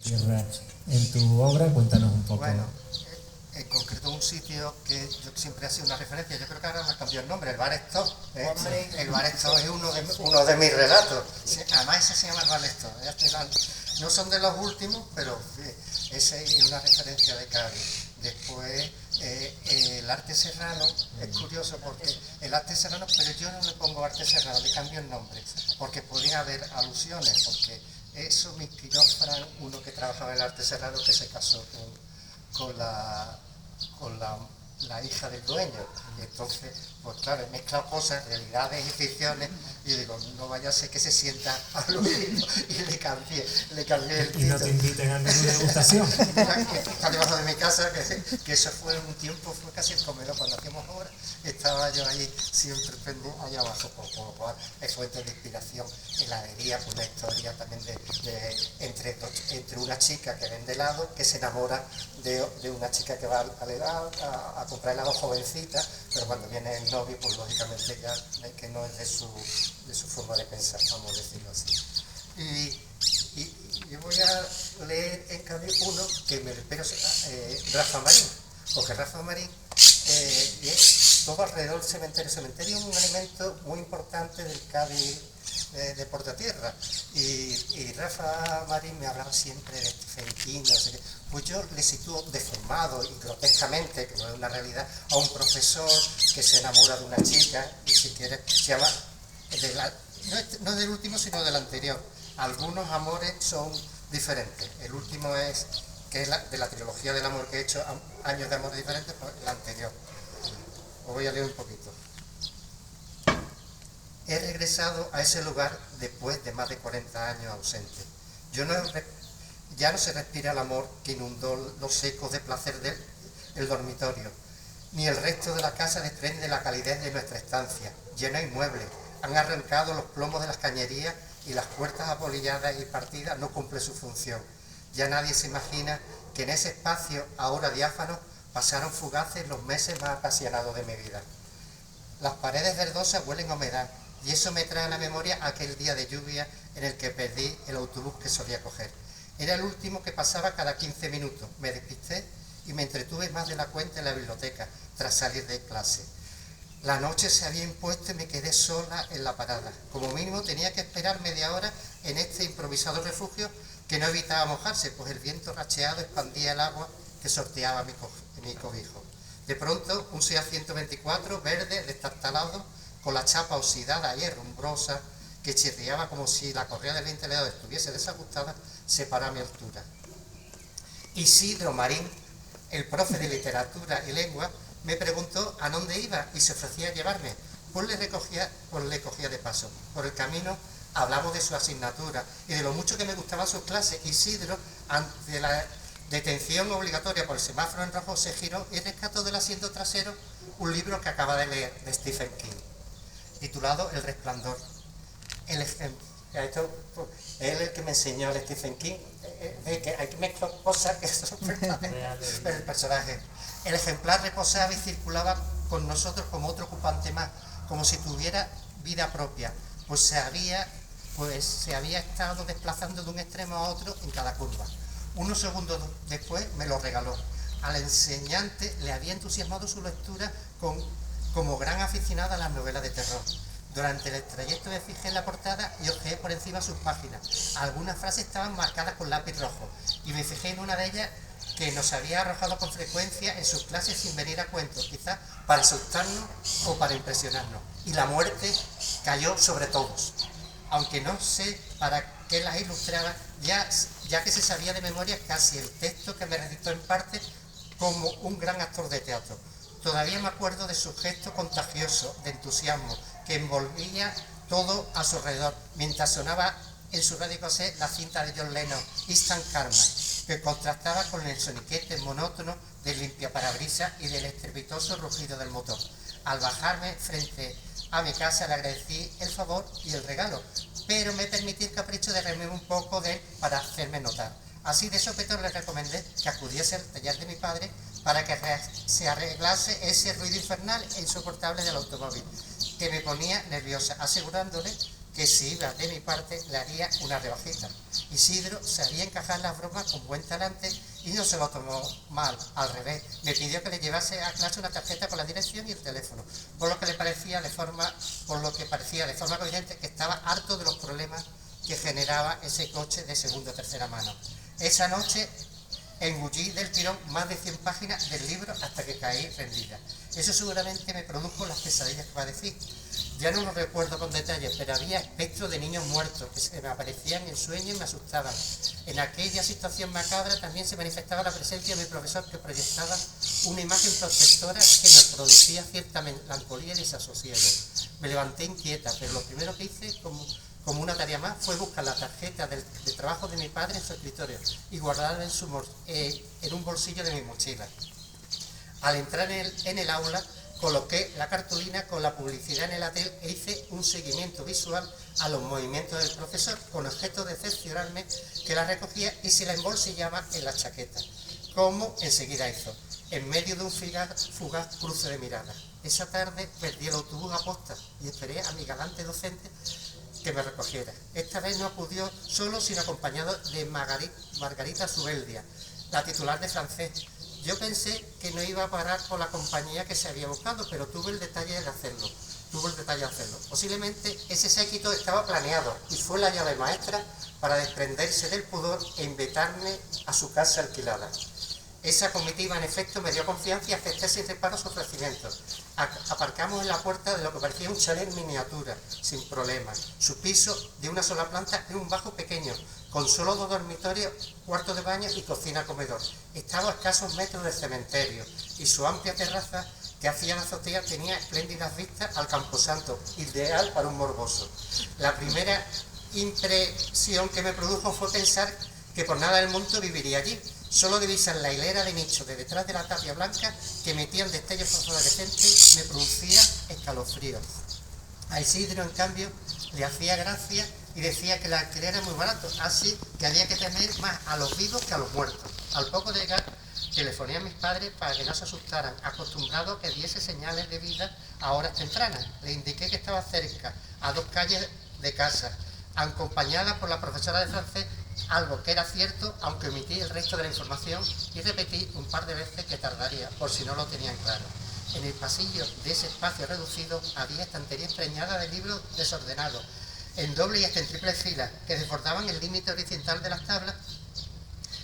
Tierra. En tu obra, cuéntanos un poco. Bueno, en concreto un sitio que yo siempre ha sido una referencia, yo creo que ahora me cambió el nombre, el Bar Stop. Hombre, el Bar Stop es uno de mis relatos. Sí, además ese se llama el Bar Stop. No son de los últimos, pero esa es una referencia de Cádiz. Después, el arte serrano es curioso porque el arte serrano, pero yo no le pongo arte serrano, le cambio el nombre, porque podría haber alusiones, porque eso me inspiró Fran, uno que trabajaba en el arte serrano, que se casó con la hija del dueño. Y entonces, pues claro, he mezclado cosas, realidades y ficciones, y digo, no vaya a ser que se sienta aludido, y le cambié el título. Y no te inviten a menú de degustación. Está debajo de mi casa, que eso fue un tiempo, fue casi el comedor. Cuando hacíamos obras, estaba yo ahí siempre pendiente, allá abajo, es fuente de inspiración, heladería, pues una historia también entre una chica que vende helado, que se enamora de una chica que va al helado, a comprar helado, jovencita, pero cuando viene el novio, pues lógicamente ya que no es de su forma de pensar, vamos a decirlo así. Y voy a leer en cambio uno que me espero, Rafa Marín, porque Rafa Marín es todo alrededor del cementerio. El cementerio es un elemento muy importante del Cádiz de Portatierra, y Rafa Marín me hablaba siempre de Stephen King, no sé qué. Pues yo le sitúo deformado y grotescamente, que no es una realidad, a un profesor que se enamora de una chica, y si quiere, se llama, no del último sino del anterior. Algunos amores son diferentes. El último es, que es de la trilogía del amor que he hecho, Años de amor diferentes, pues el anterior. Os voy a leer un poquito. He regresado a ese lugar después de más de 40 años ausente. Ya no se respira el amor que inundó los ecos de placer del dormitorio, ni el resto de la casa desprende la calidez de nuestra estancia. Ya no hay muebles, han arrancado los plomos de las cañerías y las puertas apolilladas y partidas no cumplen su función. Ya nadie se imagina que en ese espacio, ahora diáfano, pasaron fugaces los meses más apasionados de mi vida. Las paredes verdosas huelen a humedad, y eso me trae a la memoria aquel día de lluvia en el que perdí el autobús que solía coger. Era el último que pasaba cada 15 minutos. Me despisté y me entretuve más de la cuenta en la biblioteca tras salir de clase. La noche se había impuesto y me quedé sola en la parada. Como mínimo tenía que esperar media hora en este improvisado refugio que no evitaba mojarse, pues el viento racheado expandía el agua que sorteaba mi cobijo. De pronto, un Seat 124 verde, destartalado, con la chapa oxidada y herrumbrosa, que chirriaba como si la correa del ventilador estuviese desajustada, se paró a mi altura. Isidro Marín, el profe de literatura y lengua, me preguntó a dónde iba y se ofrecía a llevarme. Pues le cogía de paso. Por el camino hablamos de su asignatura y de lo mucho que me gustaban sus clases. Isidro, ante la detención obligatoria por el semáforo en rojo, se giró y rescató del asiento trasero un libro que acaba de leer, de Stephen King, titulado El Resplandor. Esto es el que me enseñó el Stephen King, que hay que mezclar cosas que son verdaderas, pero el personaje. El ejemplar reposaba y circulaba con nosotros como otro ocupante más, como si tuviera vida propia, pues se había estado desplazando de un extremo a otro en cada curva. Unos segundos después me lo regaló. Al enseñante le había entusiasmado su lectura como gran aficionada a las novelas de terror. Durante el trayecto me fijé en la portada y hojeé por encima sus páginas. Algunas frases estaban marcadas con lápiz rojo y me fijé en una de ellas que nos había arrojado con frecuencia en sus clases sin venir a cuento, quizás para asustarnos o para impresionarnos. Y la muerte cayó sobre todos. Aunque no sé para qué las ilustraba, ya que se sabía de memoria casi el texto que me recitó en parte como un gran actor de teatro. Todavía me acuerdo de su gesto contagioso de entusiasmo que envolvía todo a su alrededor, mientras sonaba en su radio cassette la cinta de John Lennon, Instant Karma, que contrastaba con el soniquete monótono del limpiaparabrisas y del estrepitoso rugido del motor. Al bajarme frente a mi casa le agradecí el favor y el regalo, pero me permití el capricho de reírme un poco de él para hacerme notar. Así de sopetón le recomendé que acudiese al taller de mi padre para que se arreglase ese ruido infernal e insoportable del automóvil, que me ponía nerviosa, asegurándole que si iba de mi parte le haría una rebajita. Isidro sabía encajar las bromas con buen talante y no se lo tomó mal, al revés. Me pidió que le llevase a clase una tarjeta con la dirección y el teléfono, por lo que parecía de forma coherente que estaba harto de los problemas que generaba ese coche de segunda o tercera mano. Esa noche engullí del tirón más de 100 páginas del libro hasta que caí rendida. Eso seguramente me produjo las pesadillas que padecí. Ya no lo recuerdo con detalle, pero había espectros de niños muertos que se me aparecían en sueños y me asustaban. En aquella situación macabra también se manifestaba la presencia de mi profesor, que proyectaba una imagen protectora que me producía cierta melancolía y desasosiego. Me levanté inquieta, pero lo primero que hice, como una tarea más, fue buscar la tarjeta de trabajo de mi padre en su escritorio y guardarla en un bolsillo de mi mochila. Al entrar en el aula, coloqué la cartulina con la publicidad en el atel e hice un seguimiento visual a los movimientos del profesor, con objeto de cerciorarme que la recogía y se la embolsillaba en la chaqueta, como enseguida hizo, en medio de un fugaz cruce de miradas. Esa tarde perdí el autobús a posta y esperé a mi galante docente que me recogiera. Esta vez no acudió solo, sino acompañado de Margarita Zubeldia, la titular de francés. Yo pensé que no iba a parar por la compañía que se había buscado, pero tuve el detalle de hacerlo. Posiblemente ese séquito estaba planeado y fue la llave maestra para desprenderse del pudor e invitarme a su casa alquilada. Esa comitiva, en efecto, me dio confianza y acepté sin reparo su ofrecimiento. Aparcamos en la puerta de lo que parecía un chalet en miniatura, sin problemas. Su piso, de una sola planta, era un bajo pequeño, con solo 2 dormitorios, cuarto de baño y cocina-comedor. Estaba a escasos metros del cementerio y su amplia terraza, que hacía la azotea, tenía espléndidas vistas al Camposanto, ideal para un morboso. La primera impresión que me produjo fue pensar que por nada del mundo viviría allí. Solo divisar la hilera de nichos de detrás de la tapia blanca que metían destellos fosforescentes me producía escalofríos. A Isidro, en cambio, le hacía gracia y decía que el alquiler era muy barato, así que había que temer más a los vivos que a los muertos. Al poco de llegar, telefoné a mis padres para que no se asustaran, acostumbrado a que diese señales de vida a horas tempranas. Le indiqué que estaba cerca, a 2 calles de casa, acompañada por la profesora de francés, algo que era cierto, aunque omití el resto de la información y repetí un par de veces que tardaría, por si no lo tenían claro. En el pasillo de ese espacio reducido había estanterías preñadas de libros desordenados, en doble y hasta en triple fila, que desbordaban el límite horizontal de las tablas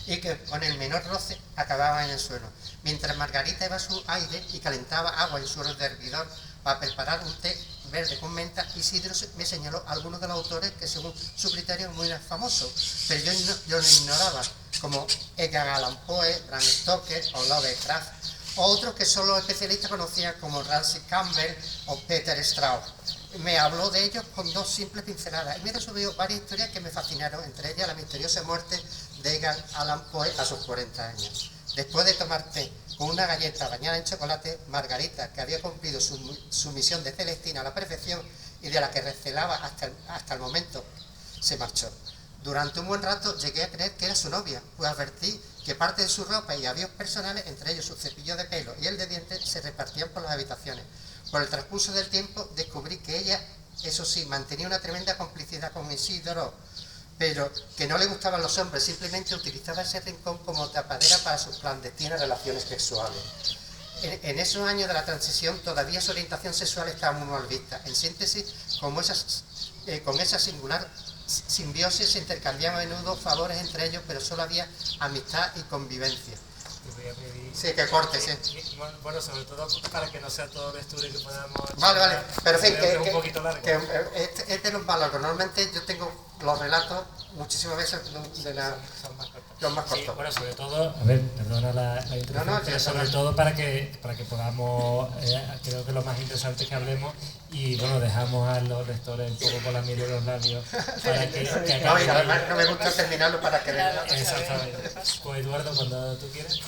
y que con el menor roce acababan en el suelo. Mientras Margarita iba a su aire y calentaba agua en su hervidor para preparar un té verde con menta, Isidro me señaló algunos de los autores que según su criterio muy famosos, pero yo no ignoraba, como Edgar Allan Poe, Bram Stoker o Lovecraft, o otros que solo los especialistas conocían como Ramsey Campbell o Peter Strauss. Me habló de ellos con 2 simples pinceladas y me resolvió varias historias que me fascinaron, entre ellas la misteriosa muerte de Edgar Allan Poe a sus 40 años. Después de tomar té con una galleta bañada en chocolate, Margarita, que había cumplido su misión de Celestina a la perfección y de la que recelaba hasta el momento, se marchó. Durante un buen rato llegué a creer que era su novia, pues advertí que parte de su ropa y avíos personales, entre ellos su cepillo de pelo y el de dientes, se repartían por las habitaciones. Por el transcurso del tiempo descubrí que ella, eso sí, mantenía una tremenda complicidad con Isidro, pero que no le gustaban los hombres, simplemente utilizaba ese rincón como tapadera para sus clandestinas relaciones sexuales. En esos años de la transición todavía su orientación sexual estaba muy mal vista. En síntesis, con esa singular simbiosis se intercambiaban a menudo favores entre ellos, pero solo había amistad y convivencia. Te voy a pedir... Sí, que corte, sí. Bueno, sobre todo para que no sea todo lectura y que podamos... Vale, pero en fin, que un poquito largo. Este no es más largo. Normalmente yo tengo los relatos muchísimas veces de los más cortos. Sí, bueno, sobre todo, a ver, perdona la interrupción, pero sobre todo para que podamos, creo que lo más interesante es que hablemos y bueno, dejamos a los lectores un poco con la miel de los labios para que no, y además no me gusta terminarlo para que... Exactamente. Pues Eduardo, cuando tú quieras.